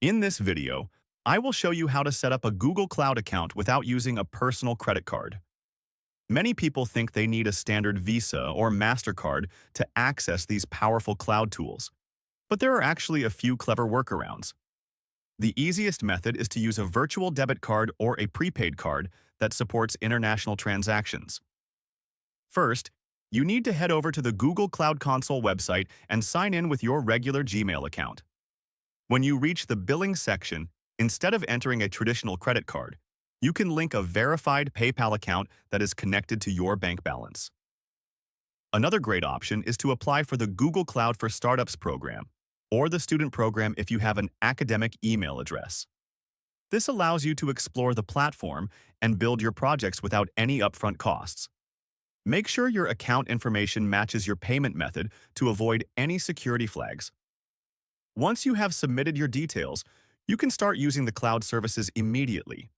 In this video, I will show you how to set up a Google Cloud account without using a personal credit card. Many people think they need a standard Visa or MasterCard to access these powerful cloud tools, but there are actually a few clever workarounds. The easiest method is to use a virtual debit card or a prepaid card that supports international transactions. First, you need to head over to the Google Cloud Console website and sign in with your regular Gmail account. When you reach the billing section, instead of entering a traditional credit card, you can link a verified PayPal account that is connected to your bank balance. Another great option is to apply for the Google Cloud for Startups program, or the student program if you have an academic email address. This allows you to explore the platform and build your projects without any upfront costs. Make sure your account information matches your payment method to avoid any security flags. Once you have submitted your details, you can start using the cloud services immediately.